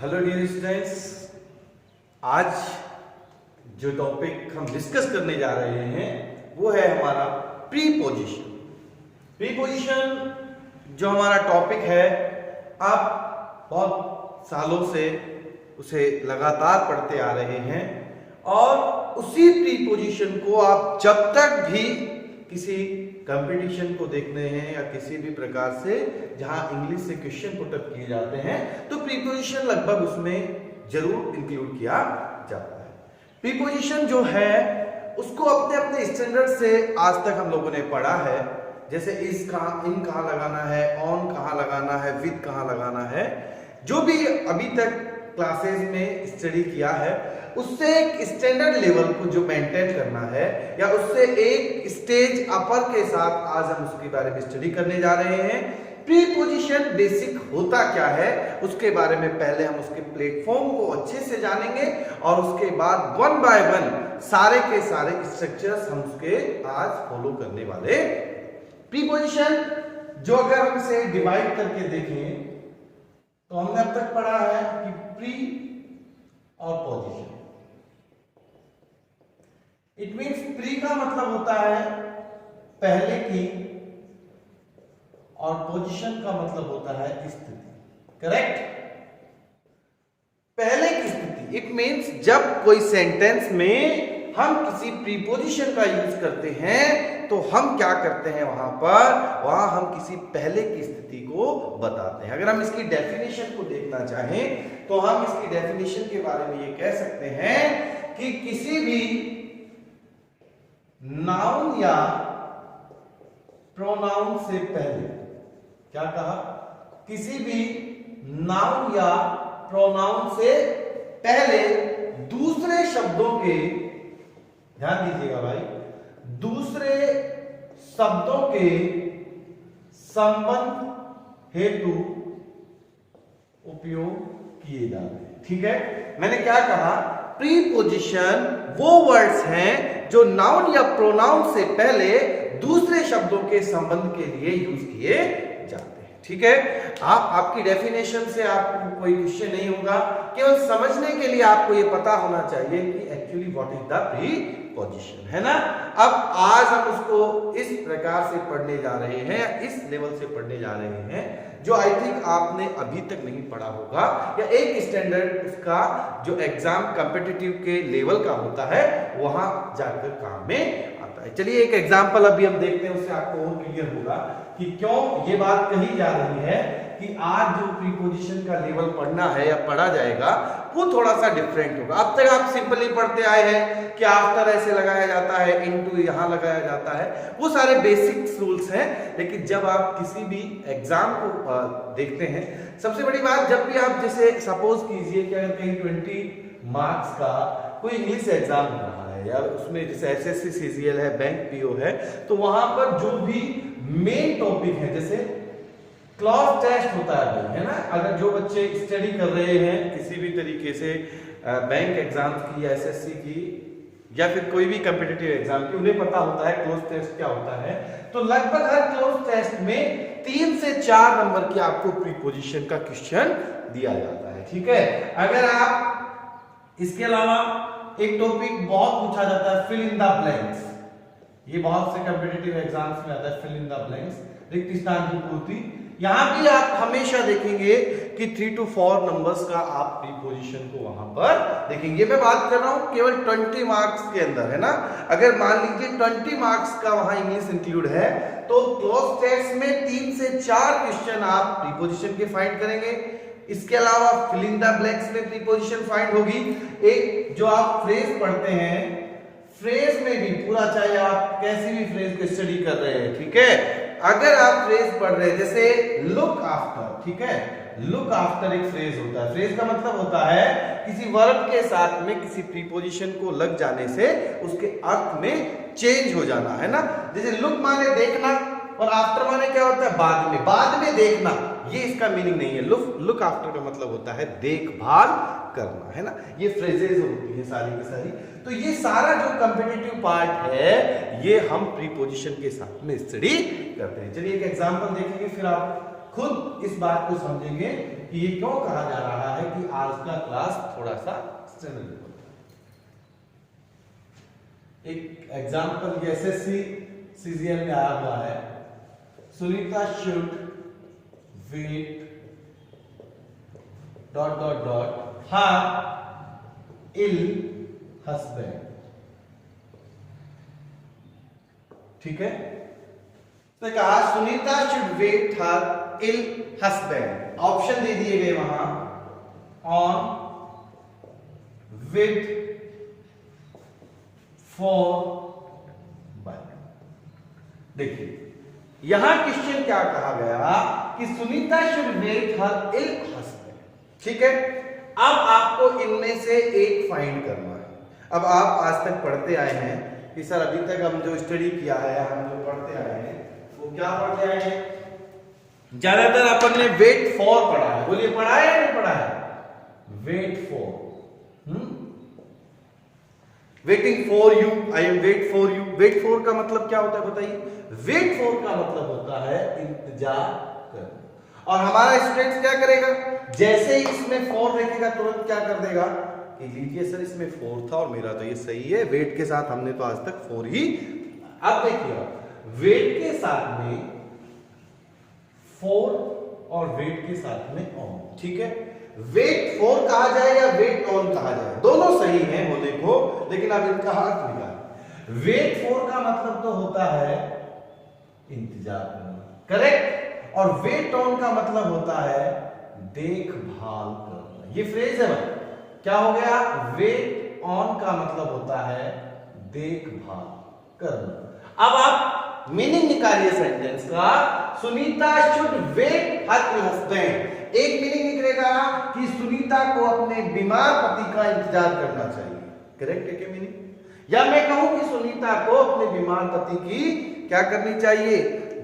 Hello dear students, आज जो topic हम डिस्कस करने जा रहे हैं वो है हमारा प्रीपोजिशन। प्रीपोजिशन जो हमारा टॉपिक है, आप बहुत सालों से उसे लगातार पढ़ते आ रहे हैं और उसी प्रीपोजिशन को आप जब तक भी किसी कंपटीशन को देखते हैं या किसी भी प्रकार से जहां इंग्लिश से क्वेश्चन पुटअप किए जाते हैं तो प्रीपोजिशन लगभग उसमें जरूर इंक्लूड किया जाता है। प्रीपोजिशन जो है उसको अपने अपने स्टैंडर्ड से आज तक हम लोगों ने पढ़ा है, जैसे इस कहाँ, इन कहाँ लगाना है, ऑन कहाँ लगाना है, विद कहाँ लगाना है। जो भी अभी तक क्लासेस में स्टडी किया है उससे एक स्टैंडर्ड लेवल को जो मेंटेन करना है या उससे एक स्टेज अपर के साथ आज हम उसके बारे में स्टडी करने जा रहे हैं। प्रीपोजिशन बेसिक होता क्या है उसके बारे में पहले हम उसके प्लेटफॉर्म को अच्छे से जानेंगे और उसके बाद वन बाय वन सारे के सारे स्ट्रक्चर्स हम उसके आज फॉलो करने वाले। प्रीपोजिशन जो अगर हम इसे डिवाइड करके देखें तो हमने अब तक पढ़ा है कि प्री और पोजिशन। इट मीन्स प्री का मतलब होता है पहले की और पोजीशन का मतलब होता है स्थिति। करेक्ट? पहले की स्थिति इट मीन्स जब कोई सेंटेंस में हम किसी प्रीपोजिशन का यूज करते हैं तो हम क्या करते हैं, वहां हम किसी पहले की स्थिति को बताते हैं। अगर हम इसकी डेफिनेशन को देखना चाहें तो हम इसकी डेफिनेशन के बारे में ये कह सकते हैं कि किसी भी नाउन या प्रोनाउन से पहले, क्या कहा, किसी भी नाउन या प्रोनाउन से पहले दूसरे शब्दों के, ध्यान दीजिएगा भाई, दूसरे शब्दों के संबंध हेतु उपयोग किए जाते हैं। ठीक है, मैंने क्या कहा, प्रीपोजिशन वो वर्ड्स हैं जो नाउन या प्रोनाउन से पहले दूसरे शब्दों के संबंध के लिए यूज किए जाते हैं। ठीक है, आपकी डेफिनेशन से आपको कोई क्वेश्चन नहीं होगा, केवल समझने के लिए आपको ये पता होना चाहिए कि actually what is the preposition, है ना। अब आज हम उसको इस प्रकार से पढ़ने जा रहे हैं, इस लेवल से पढ़ने जा रहे हैं जो आई थिंक आपने अभी तक नहीं पढ़ा होगा या एक स्टैंडर्ड उसका जो एग्जाम कॉम्पिटिटिव के लेवल का होता है वहां जाकर काम में आता है। चलिए एक एग्जांपल अभी हम देखते हैं, उससे आपको और क्लियर होगा कि क्यों ये बात कही जा रही है कि आज जो प्रीपोजिशन का लेवल पढ़ना है या पढ़ा जाएगा वो थोड़ा सा डिफरेंट होगा। अब तक आप सिंपली पढ़ते आए हैं कि आफ्टर ऐसे लगाया जाता है, इनटू यहां लगाया जाता है, वो सारे बेसिक रूल्स हैं। लेकिन जब आप किसी भी एग्जाम को देखते हैं, सबसे बड़ी बात, जब भी आप जैसे सपोज कीजिए कि अगर कहीं 20 मार्क्स का कोई इंग्लिश एग्जाम हो रहा है या उसमें जैसे एसएससी सीजीएल है, बैंक पीओ है, तो वहां पर जो भी मेन टॉपिक है, जैसे क्लॉज टेस्ट होता है ना, अगर जो बच्चे स्टडी कर रहे हैं किसी भी तरीके से बैंक एग्जाम्स की या एसएससी की या फिर कोई भी कॉम्पिटिटिव एग्जाम की, उन्हें पता होता है क्लोज टेस्ट क्या होता है। तो लगभग हर क्लोज टेस्ट में 3 से 4 नंबर की आपको प्रीपोजिशन का क्वेश्चन दिया जाता है। ठीक है, अगर आप इसके अलावा एक टॉपिक बहुत पूछा जाता है, फिल इन द ब्लैंक्स। ये बहुत से कॉम्पिटिटिव एग्जाम्स में आता है, फिल इन द ब्लैंक्स, रिक्त स्थान की पूर्ति। यहां भी आप हमेशा देखेंगे कि 3 to 4 नंबर्स का आप प्रीपोजिशन को वहां पर देखेंगे। मैं बात कर रहा हूं केवल 20 मार्क्स के अंदर, है ना। अगर मान लीजिए 20 मार्क्स का वहां इंग्लिश इंक्लूड है तो क्लोज टेस्ट में 3 से 4 क्वेश्चन आप प्रीपोजिशन के फाइंड करेंगे। इसके अलावा फिल इन द ब्लैंक्स में प्रीपोजिशन फाइंड होगी। एक जो आप फ्रेज पढ़ते हैं, फ्रेज में भी पूरा, चाहे आप कैसी भी फ्रेज को स्टडी कर रहे हैं, ठीक है, अगर आप फ्रेज पढ़ रहे हैं जैसे लुक आफ्टर, ठीक है, लुक आफ्टर एक फ्रेज होता है। फ्रेज का मतलब होता है किसी वर्ब के साथ में किसी प्रीपोजिशन को लग जाने से उसके अर्थ में चेंज हो जाना, है ना। जैसे लुक माने देखना और आफ्टर माने क्या होता है, बाद में देखना, ये इसका मीनिंग नहीं है। लुक आफ्टर का मतलब होता है देखभाल करना, है ना। ये फ्रेजेस होती है सारी की सारी। तो ये सारा जो कॉम्पिटिटिव पार्ट है ये हम प्रीपोजिशन के साथ में स्टडी करते हैं। चलिए एक एग्जांपल देखेंगे, फिर आप खुद इस बात को समझेंगे कि ये क्यों कहा जा रहा है कि आज का क्लास थोड़ा सा स्टैंडर्ड लेवल का। एक एग्जाम्पल एसएससी सीजीएल में आया हुआ है, Sunita should wait dot dot dot her ill husband. ठीक है, तो कहा Sunita should wait her ill husband. Option दे दिए गए वहां, ऑन, विद, फॉर, बाय। देखिए यहां क्वेश्चन क्या कहा गया कि Sunita should wait her ill husband. ठीक है, अब आपको इनमें से एक फाइंड करना है। अब आप आज तक पढ़ते आए हैं कि सर अभी तक हम जो स्टडी किया है, हम जो पढ़ते आए हैं वो क्या पढ़ते आए हैं? ज्यादातर अपन ने वेट फॉर पढ़ा है। बोलिए पढ़ा है या नहीं पढ़ा है? Wait for, waiting for you, I am wait for you. Wait for का मतलब क्या होता है बताइए? वेट फॉर का मतलब होता है इंतजार करना। और हमारा स्टूडेंट क्या करेगा? जैसे ही इसमें फॉर देखेगा तुरंत क्या कर देगा कि लीजिए सर इसमें फोर था और मेरा तो ये सही है, वेट के साथ हमने तो आज तक फोर ही। अब देखिए वेट के साथ में फोर और वेट के साथ में ऑन। ठीक है, वेट फोर कहा जाए या वेट ऑन कहा जाए, दोनों सही हैं होने को, लेकिन अब इनका अर्थ निकाल। वेट फोर का मतलब तो होता है इंतजार करना, करेक्ट, और वेट ऑन का मतलब होता है देखभाल करना। ये फ्रेज है भाई, क्या हो गया? वेट ऑन का मतलब होता है देखभाल करना। अब आप मीनिंग निकालिए सेंटेंस का, Sunita should wait her husband. एक मीनिंग निकलेगा कि सुनीता को अपने बीमार पति का इंतजार करना चाहिए, करेक्ट है क्या मीनिंग? या मैं कहूं कि सुनीता को अपने बीमार पति की क्या करनी चाहिए?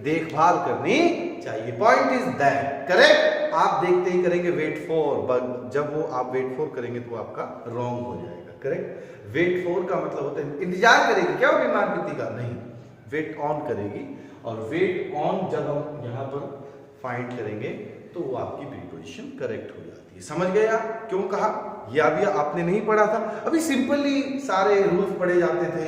देखभाल करनी चाहिए। Point is that, correct. आप देखते ही करेंगे वेट फॉर, बट जब वो आप वेट फॉर करेंगे तो आपका रॉन्ग हो जाएगा, करेक्ट। वेट फॉर का मतलब होता है इंतजार करेगी, क्या वो बीमार पति का? नहीं, वेट ऑन करेगी। और वेट ऑन जब हम यहां पर फाइंड करेंगे तो वो आपकी प्रीपोजिशन करेक्ट हो जाती है। समझ गए आप क्यों कहा? ये अभी आपने नहीं पढ़ा था, अभी सिंपली सारे रूल्स पढ़े जाते थे।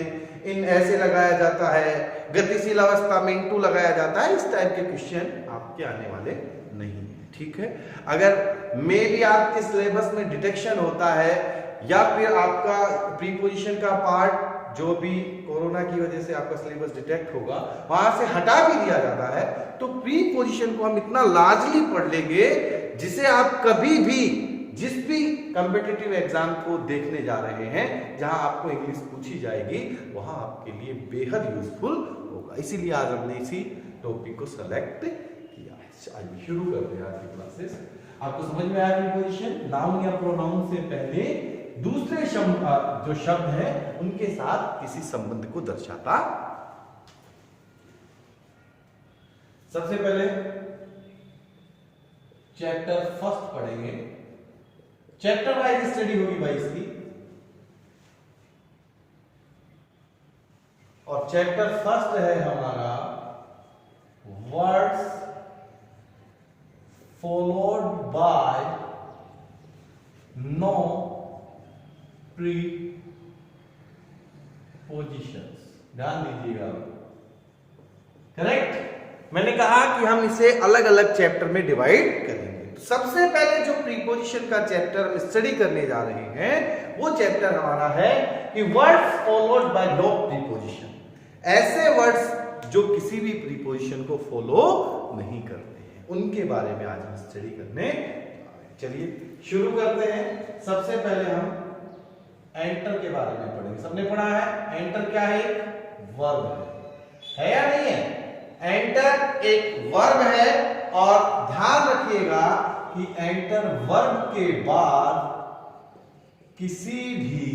इन ऐसे लगाया जाता है, गतिशील अवस्था में इनटू लगाया जाता है। इस टाइप के क्वेश्चन आपके आने वाले नहीं है, ठीक है। अगर मे भी आपके सिलेबस में डिटेक्शन होता है या फिर आपका प्रीपोजिशन का पार्ट जो भी कोरोना की वजह से आपका सिलेबस डिटेक्ट होगा वहां से हटा भी दिया जाता है, तो प्रीपोजिशन को हम इतना लार्जली पढ़ लेंगे जिसे आप कभी भी जिस भी कॉम्पिटिटिव एग्जाम को देखने जा रहे हैं जहां आपको इंग्लिश पूछी जाएगी वहां आपके लिए बेहद यूजफुल होगा। इसीलिए आज हमने इसी टॉपिक को सेलेक्ट किया। आइए शुरू करते हैं आज की क्लासेस। आपको समझ में आया प्रीपोजिशन नाउन या प्रोनाउन से पहले दूसरे शब्द जो शब्द है उनके साथ किसी संबंध को दर्शाता। सबसे पहले चैप्टर फर्स्ट पढ़ेंगे, चैप्टर वाइज स्टडी होगी भाई इसकी। और चैप्टर फर्स्ट है हमारा words followed by no prepositions. ध्यान दीजिएगा, करेक्ट। मैंने कहा कि हम इसे अलग अलग चैप्टर में डिवाइड करेंगे। सबसे पहले जो प्रीपोजिशन का चैप्टर हम स्टडी करने जा रहे हैं वो चैप्टर हमारा है कि words followed by no preposition. ऐसे वर्ड्स जो किसी भी प्रीपोजिशन को फॉलो नहीं करते हैं, उनके बारे में आज हम स्टडी करने। चलिए शुरू करते हैं। सबसे पहले हम एंटर के बारे में पढ़ेंगे। सबने पढ़ा है एंटर क्या है? एक वर्ब है या नहीं है? एंटर एक वर्ब है। और ध्यान रखिएगा कि एंटर वर्ब के बाद किसी भी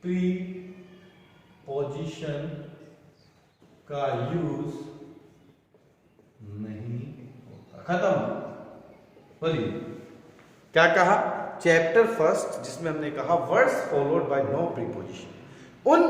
प्रीपोजिशन का यूज नहीं होता। खत्म। बोलिए क्या कहा? चैप्टर फर्स्ट जिसमें हमने कहा words followed by no preposition, उन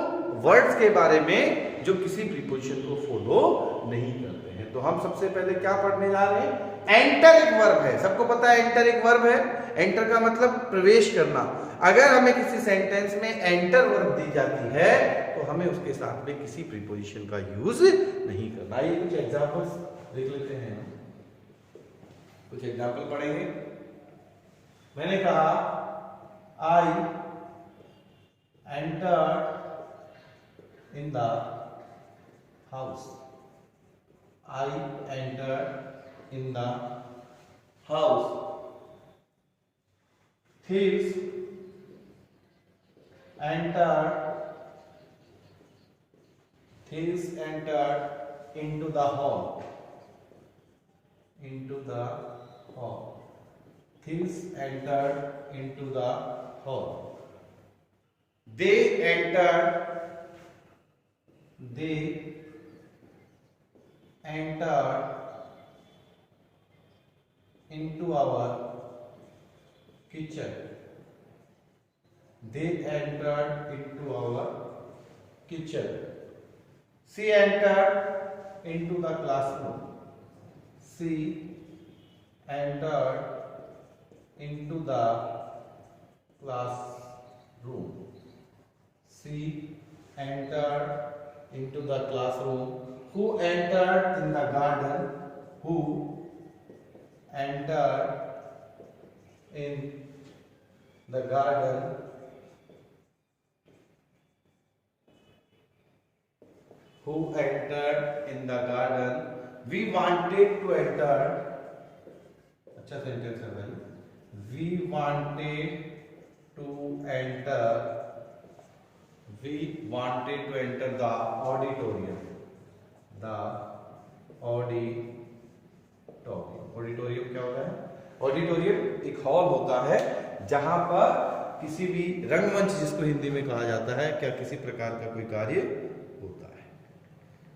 वर्ड्स के बारे में जो किसी प्रीपोजिशन को फॉलो नहीं करते हैं। तो हम सबसे पहले क्या पढ़ने जा रहे हैं? एंटर एक वर्ब है, सबको पता है एंटर एक वर्ब है। एंटर का मतलब प्रवेश करना। अगर हमें किसी सेंटेंस में एंटर वर्ब दी जाती है तो हमें उसके साथ में किसी प्रीपोजिशन का यूज नहीं करना। ये कुछ एग्जांपल्स देख लेते हैं, कुछ एग्जांपल पढ़ेंगे। मैंने कहा I enter in the house. I enter in the house. Thieves entered into the hall. Into the hall. Thieves entered into the hall. They entered into our kitchen. They entered into our kitchen. She entered into the classroom. She entered into the classroom. She entered into the classroom. Who entered in the garden? Who entered in the garden? Who entered in the garden? We wanted to enter. अच्छा sentence है भाई। We wanted to enter. We wanted to enter the auditorium. The auditorium. Auditorium क्या होता है? Auditorium एक hall होता है जहां पर किसी भी रंगमंच, जिसको हिंदी में कहा जाता है, क्या किसी प्रकार का कोई कार्य होता है।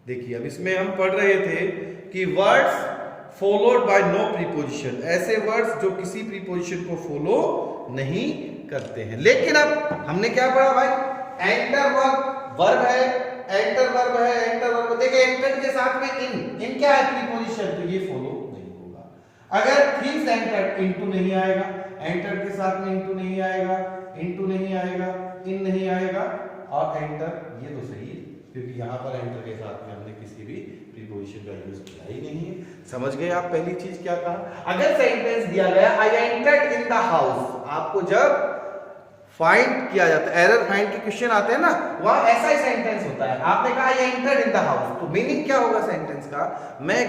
देखिए अब इसमें हम पढ़ रहे थे कि words followed by no preposition, ऐसे वर्ड्स जो किसी प्रीपोजिशन को फॉलो नहीं करते हैं। लेकिन अब हमने क्या पढ़ा भाई? एंटर वर्ब है, एंटर वर्ब है, एंटर वर्ब। देखिए एंटर के साथ में इन क्या है? प्रीपोजिशन, तो ये फॉलो नहीं होगा। अगर थीव्स एंटर, इनटू नहीं आएगा। एंटर के साथ में इनटू नहीं आएगा, इनटू नहीं आएगा, इन नहीं आएगा, और एंटर ये तो सही है क्योंकि यहाँ पर एंटर के साथ में हमने किसी भी प्रीपोजिशन का यूज किया ही नहीं है। समझ गए आप पहली चीज क्या कहा? अगर सेंटेंस दिया गया I entered in the house, आपको जब फाइंड किया जाता है, एरर फाइंड के क्वेश्चन आते हैं ना, वहां ऐसा ही सेंटेंस होता है। आपने कहा I entered in the house, तो मीनिंग क्या होगा सेंटेंस का? मैं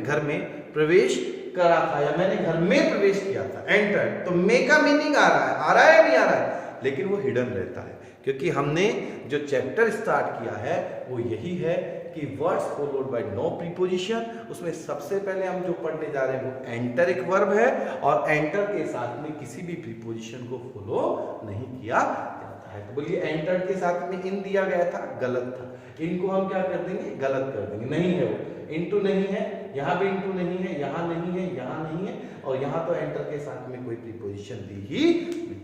घर में प्रवेश करा था या मैंने घर में प्रवेश किया था। एंटर्ड, तो मे का मीनिंग आ रहा है या नहीं आ रहा है? लेकिन वो हिडन रहता है क्योंकि हमने जो चैप्टर स्टार्ट किया है वो यही है कि words followed by no preposition. उसमें सबसे पहले हम जो पढ़ने जा रहे हैं वो एंटर एक वर्ब है और एंटर के साथ में किसी भी प्रीपोजिशन को फॉलो नहीं किया जाता है। तो बोलिए एंटर के साथ में इन दिया गया था, गलत था। इनको हम क्या कर देंगे? गलत कर देंगे। नहीं है वो, इनटू नहीं है, यहाँ भी इनटू नहीं है, यहाँ नहीं है, यहाँ नहीं है, और यहाँ तो एंटर के साथ में कोई प्रीपोजिशन दी ही नहीं।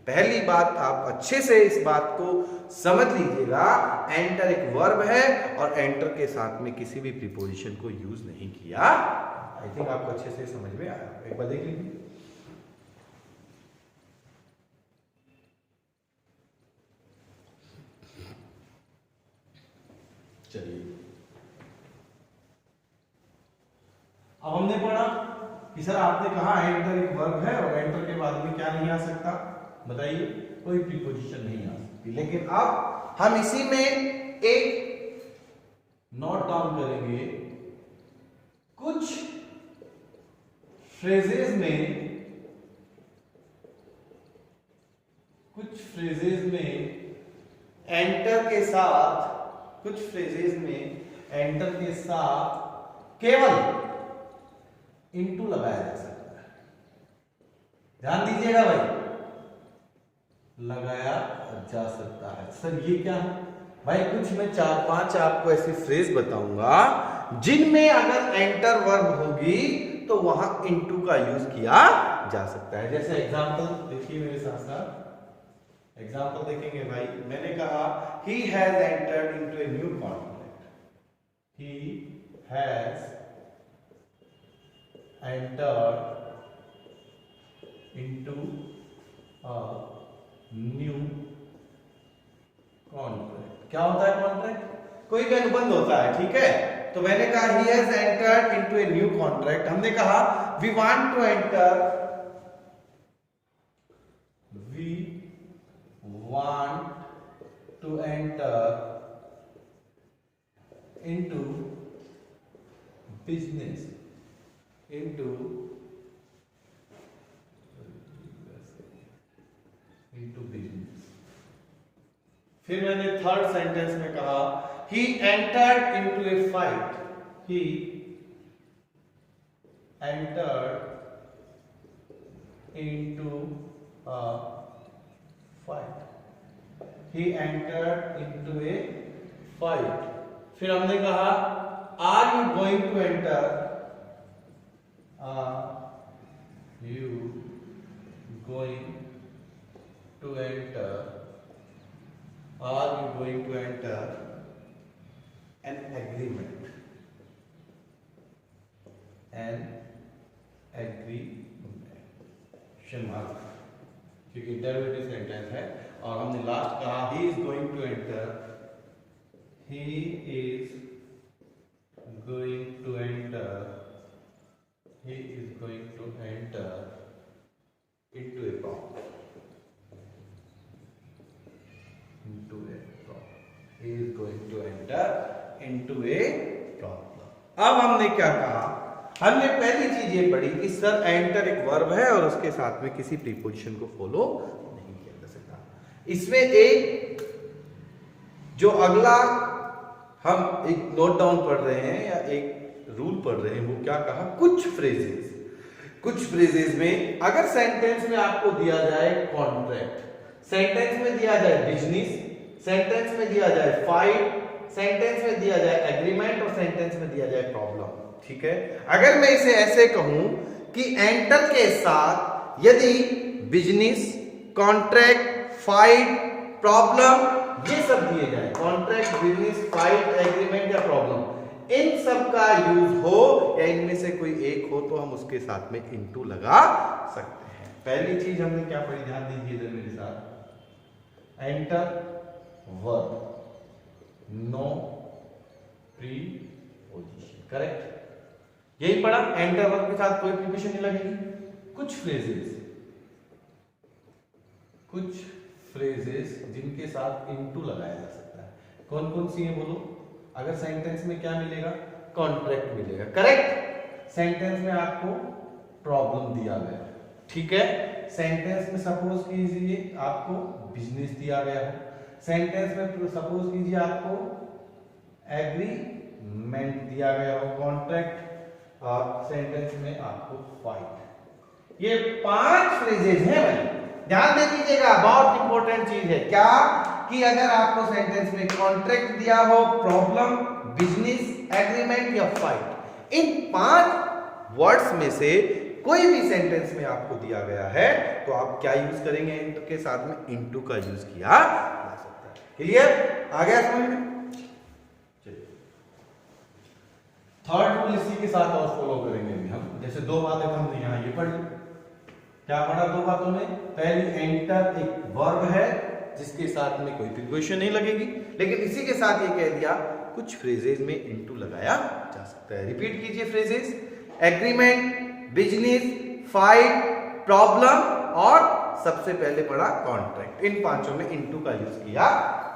पहली बात आप अच्छे से इस बात को समझ लीजिएगा, एंटर एक वर्ब है और एंटर के साथ में किसी भी प्रीपोजिशन को यूज नहीं किया। आई थिंक आपको अच्छे से समझ में आया। एक बार देख लीजिए। चलिए अब हमने पढ़ा कि सर आपने कहा एंटर एक वर्ब है और एंटर के बाद में क्या नहीं आ सकता? बताइए, कोई प्रीपोजिशन नहीं आ सकती। लेकिन अब हम इसी में एक नोट डाउन करेंगे, कुछ फ्रेजेस में एंटर के साथ केवल इनटू लगाया जा सकता है। ध्यान दीजिएगा भाई, लगाया जा सकता है। सर ये क्या है भाई? कुछ मैं 4-5 आपको ऐसी फ्रेज बताऊंगा जिनमें अगर एंटर वर्ब होगी तो वहां इनटू का यूज किया जा सकता है। जैसे एग्जांपल देखिए मेरे साथ साथ, एग्जाम्पल देखेंगे भाई। मैंने कहा he has entered into a new contract. He has entered into a new contract. क्या होता है कॉन्ट्रैक्ट? कोई भी अनुबंध होता है, ठीक है। तो मैंने कहा he has entered into a new contract. हमने कहा we want to enter into business, into business। फिर मैंने थर्ड सेंटेंस में कहा he entered into a fight, he entered into a fight, he entered into a fight। फिर हमने कहा are you going to enter, are you going to enter, are you going to enter an agreement, an agreement, क्योंकि interview sentence है। और हमने last कहा he is going to enter, he is going to enter, he is going to enter into a problem, into a problem, he is going to enter into a problem। अब हमने क्या कहा, हमने पहली चीज ये पढ़ी कि सर एंटर एक वर्ब है और उसके साथ में किसी प्रीपोजिशन को फॉलो नहीं किया जा सकता। इसमें एक जो अगला हम एक नोट डाउन पढ़ रहे हैं या एक रूल पढ़ रहे हैं, वो क्या कहा, कुछ फ्रेजेस में अगर सेंटेंस में आपको दिया जाए कॉन्ट्रैक्ट, सेंटेंस में दिया जाए बिजनेस, सेंटेंस में दिया जाए फाइट, सेंटेंस में दिया जाए एग्रीमेंट और सेंटेंस में दिया जाए प्रॉब्लम, ठीक है। अगर मैं इसे ऐसे कहूं कि एंटर के साथ यदि बिजनेस, कॉन्ट्रैक्ट, फाइट, प्रॉब्लम ये सब दिए जाए, कॉन्ट्रैक्ट, बिजनेस, फाइट, एग्रीमेंट या प्रॉब्लम, इन सब का यूज हो या इनमें से कोई एक हो तो हम उसके साथ में इनटू लगा सकते हैं। पहली चीज हमने क्या पढ़ी, ध्यान दीजिए इधर मेरे साथ, enter verb, no preposition, correct. यही पढ़ा, एंटर वर्ब के साथ कोई प्रीपोजिशन नहीं लगेगी। कुछ फ्रेजेस जिनके साथ इनटू लगाया जा सकता है, कौन कौन सी है बोलो। अगर सेंटेंस में क्या मिलेगा, कॉन्ट्रैक्ट मिलेगा, करेक्ट। सेंटेंस में आपको प्रॉब्लम दिया गया है, ठीक है। सेंटेंस में सपोज कीजिए आपको बिजनेस दिया गया है, सेंटेंस में सपोज कीजिए आपको एग्रीमेंट दिया गया हो, कॉन्ट्रैक्ट, और सेंटेंस में आपको फाइट। ये 5 फ्रेजेस हैं भाई, ध्यान दे दीजिएगा, बहुत इंपॉर्टेंट चीज है क्या, कि अगर आपको सेंटेंस में कॉन्ट्रैक्ट दिया हो, प्रॉब्लम, बिजनेस, एग्रीमेंट या फाइट, इन 5 वर्ड्स में से कोई भी सेंटेंस में आपको दिया गया है तो आप क्या यूज करेंगे, इनटू के साथ में इनटू का यूज किया जा सकता है। क्लियर, आ गया समझ में। थर्ड रूल इसी के साथ और फॉलो करेंगे हम। जैसे 2 बातें हमने यहां ये पढ़ी, क्या पढ़ा 2 बातों में, पहली एंटर एक वर्ब है जिसके साथ में कोई प्रीपोजिशन नहीं लगेगी, लेकिन इसी के साथ ये कह दिया कुछ फ्रेजेस में इनटू लगाया जा सकता है। रिपीट कीजिए phrases, agreement, business, fight, problem और सबसे पहले पढ़ा कॉन्ट्रैक्ट। इन 5 में इनटू का यूज किया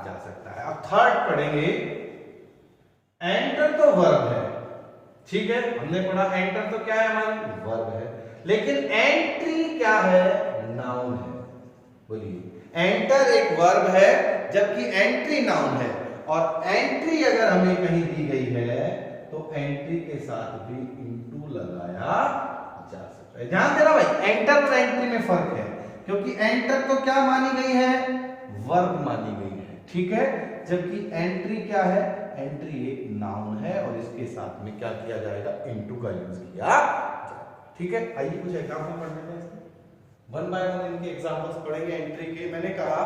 जा सकता है। अब थर्ड पढ़ेंगे, एंटर तो वर्ब है, ठीक है, हमने पढ़ा एंटर तो क्या है, हमारी वर्ब है, लेकिन एंट्री क्या है, नाउन है। बोलिए, एंटर एक वर्ब है जबकि एंट्री नाउन है, और एंट्री अगर हमें कहीं दी गई है तो एंट्री के साथ भी इनटू लगाया जा सकता है। ध्यान देना भाई, एंटर और एंट्री में फर्क है, क्योंकि एंटर तो क्या मानी गई है, वर्ब मानी गई है, ठीक है, जबकि एंट्री क्या है, एंट्री एक नाउन है और इसके साथ में क्या किया जाएगा, इनटू का यूज किया जाएगा, ठीक है। आइए कुछ एग्जांपल पढ़ लेते हैं इसके। वन बाय वन इनके एग्जांपल्स पढ़ेंगे एंट्री के। मैंने कहा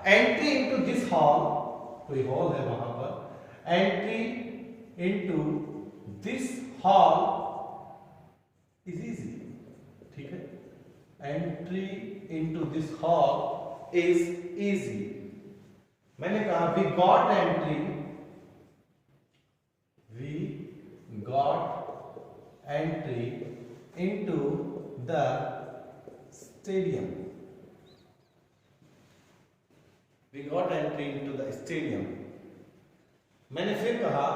एंट्री इनटू दिस हॉल, कोई हॉल है वहां पर, entry into this hall is easy, ठीक है, entry into this hall is easy. मैंने कहा we got entry into the stadium. We got entry into the stadium. मैंने फिर कहा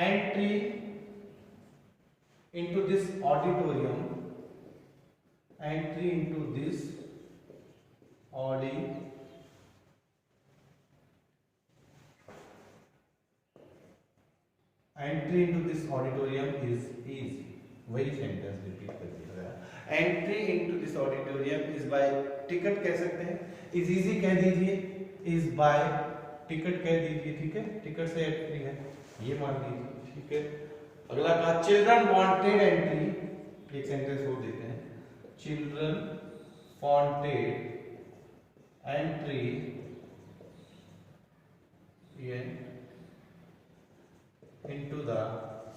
entry into this auditorium, entry into this entry into this auditorium is easy, वही sentence repeat कर दिया गया। Entry into this auditorium is by ticket कह सकते हैं, इज इजी कह दीजिए, इज बाय टिकट कह दीजिए, ठीक है, टिकट से एंट्री है ये मान लीजिए, ठीक है। अगला कहा चिल्ड्रन वांटेड एंट्री, एक सेंटेंस और देते हैं, children wanted entry into the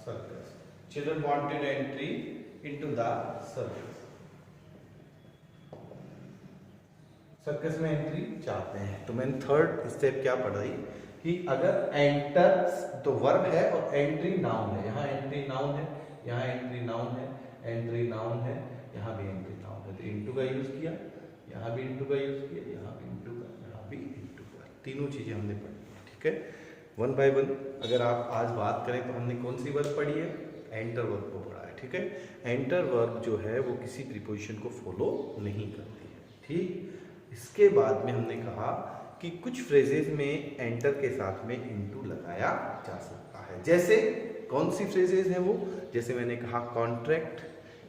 circus. Children wanted entry into the circus. Circus में एंट्री चाहते हैं। तो मैंने थर्ड स्टेप क्या पढ़ाई कि अगर एंटर तो वर्ब है और एंट्री नाउन है, यहाँ एंट्री नाउन है, यहाँ एंट्री नाउन है, एंट्री नाउन है, यहाँ भी एंट्री नाउन है, तो इनटू का यूज किया, यहाँ भी इनटू का यूज किया, यहाँ भी इनटू का, यहाँ भी इनटू का, तीनों चीजें हमने पढ़ी, ठीक है, वन बाय वन। अगर आप आज बात करें तो हमने कौन सी वर्ब पढ़ी है, एंटर वर्ब को पढ़ा है, ठीक है। एंटर वर्ब जो है वो किसी प्रीपोजिशन को फॉलो नहीं करती है, ठीक। इसके बाद में हमने कहा कि कुछ फ्रेजेस में एंटर के साथ में इनटू लगाया जा सकता है, जैसे कौन सी फ्रेजेस हैं वो, जैसे मैंने कहा कॉन्ट्रैक्ट,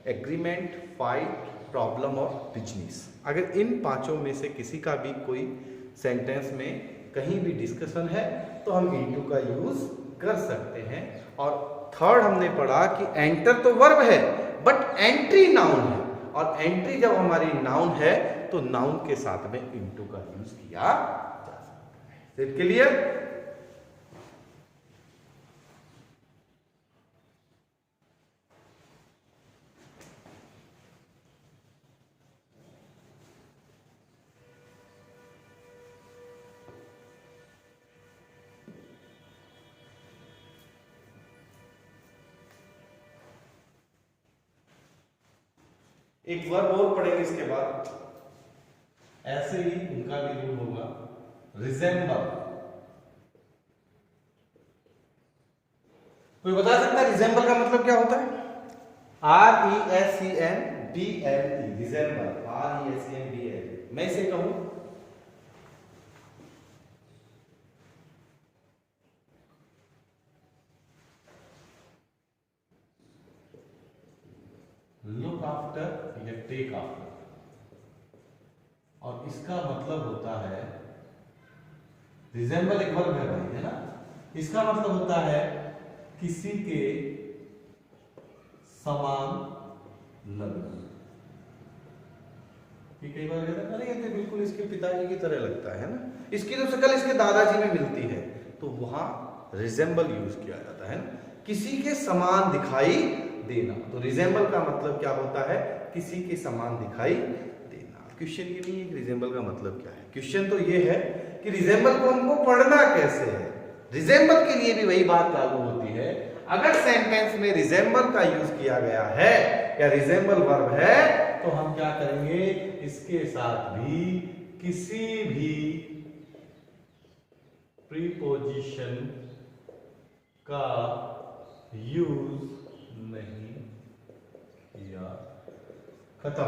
एग्रीमेंट, फाइट, प्रॉब्लम और बिजनेस। अगर इन पांचों में से किसी का भी कोई सेंटेंस में कहीं भी डिस्कशन है तो हम इनटू का यूज कर सकते हैं। और थर्ड हमने पढ़ा कि एंटर तो वर्ब है बट एंट्री नाउन है, और एंट्री जब हमारी नाउन है तो नाउन के साथ में इनटू का यूज किया जा सकता है। क्लियर? एक वर्ब और पढ़ेंगे इसके बाद, ऐसे ही उनका भी रूल होगा, रिजेंबल। कोई बता सकता है रिजेंबल का मतलब क्या होता है? RESENBLE, resemble, RESENBLE। मैं इसे कहूं लुक आफ्टर या टेक आफ्टर, और इसका मतलब होता है, रिजेंबल एक वर्ब है भाई, है ना, इसका मतलब होता है किसी के समान लगना। कई बार कहते हैं अरे ये तो बिल्कुल इसके पिताजी की तरह लगता है ना, इसकी तो शक्ल इसके दादाजी में मिलती है, तो वहां रिजेंबल यूज किया जाता है ना, किसी के समान दिखाई देना। तो रिजेंबल का मतलब क्या होता है? किसी के समान दिखाई देना। क्वेश्चन ये नहीं है कि रिजेंबल का मतलब क्या है, क्वेश्चन तो ये है कि रिजेंबल को हमको पढ़ना कैसे है। रिजेंबल के लिए भी वही बात लागू होती है, अगर सेंटेंस में रिजेंबल का यूज किया गया है या रिजेंबल वर्ब है तो हम क्या करेंगे, इसके साथ भी किसी भी प्रीपोजिशन का यूज नहीं किया, खत्म।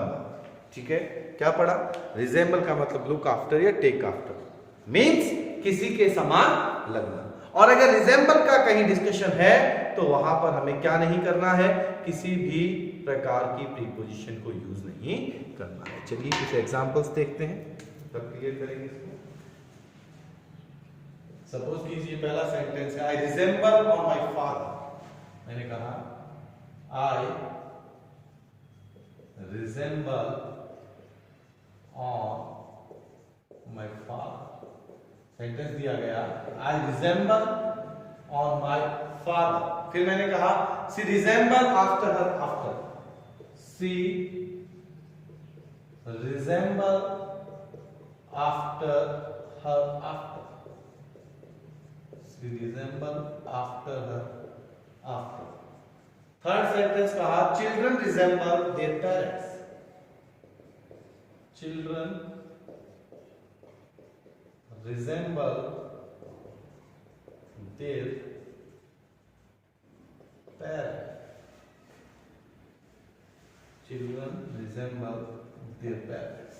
ठीक है, क्या पढ़ा? रिजेंबल का मतलब लुक आफ्टर या टेक आफ्टर, मींस किसी के समान लगना। और अगर रिजेंबल का कहीं डिस्कशन है तो वहां पर हमें क्या नहीं करना है, किसी भी प्रकार की प्रीपोजिशन को यूज नहीं करना है। चलिए कुछ एग्जांपल्स देखते हैं, तब क्लियर करेंगे इसको। सपोज कीजिए पहला सेंटेंस है, I resemble on my father. मैंने कहा I resemble on my father. Sentence दिया गया, I resemble on my father. फिर मैंने कहा she resemble after her after, she resemble after her after, she resemble after her after. Third sentence कहा children resemble their parents, children resemble their parents, children resemble their parents।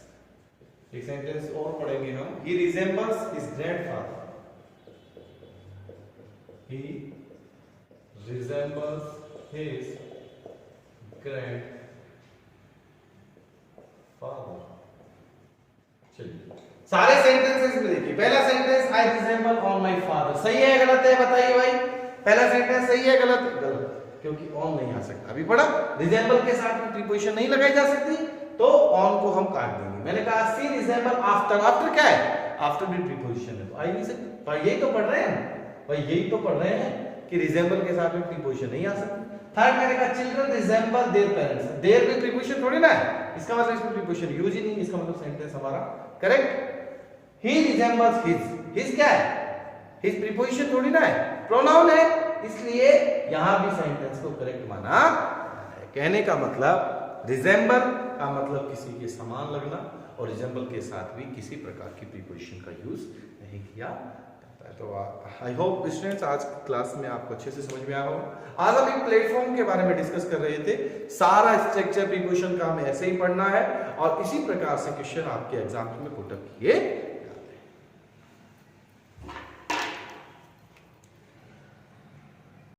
एक सेंटेंस और पढ़ेंगे हम, he resembles his grandfather, he resembles his grandfather। चलिए सारे sentences में देखिए, पहला sentence I resemble on my father, सही है गलत है बताइए भाई? पहला सेंटेंस सही है गलत? गलत, क्योंकि ऑन नहीं आ सकता। अभी पढ़ा, रिजेंबल के साथ में प्रीपोजिशन नहीं लगाई जा सकती, तो ऑन को हम काट देंगे। मैंने कहा सी रिजेंबल आफ्टर, आफ्टर क्या है? आफ्टर भी प्रीपोजिशन है, तो आई नहीं सकती। पर यही तो पढ़ रहे हैं भाई, यही तो पढ़ रहे हैं कि रिजेंबल के साथ में प्रीपोजिशन नहीं आ सकती। थर्ड मैंने कहा children resemble their parents, there भी प्रीपोजिशन थोड़ी ना है, इसका मतलब इसमें प्रीपोजिशन यूज ही नहीं, इसका मतलब सेंटेंस हमारा correct. He resembles his, his क्या है? His preposition थोड़ी ना है, प्रोनाउन है, इसलिए यहां भी सेंटेंस को करेक्ट माना है। कहने का मतलब रिजेंबल का मतलब किसी के समान लगना, और रिजेंबल के साथ भी किसी प्रकार की प्रीपोजिशन का यूज नहीं किया जाता है। तो आई होप स्टूडेंट्स आज की क्लास में आपको अच्छे से समझ में आया होगा। आज हम एक प्लेटफॉर्म के बारे में डिस्कस कर रहे थे, सारा स्ट्रक्चर प्रीपोजिशन का हमें ऐसे ही पढ़ना है, और इसी प्रकार से क्वेश्चन आपके एग्जाम में पुट अप किए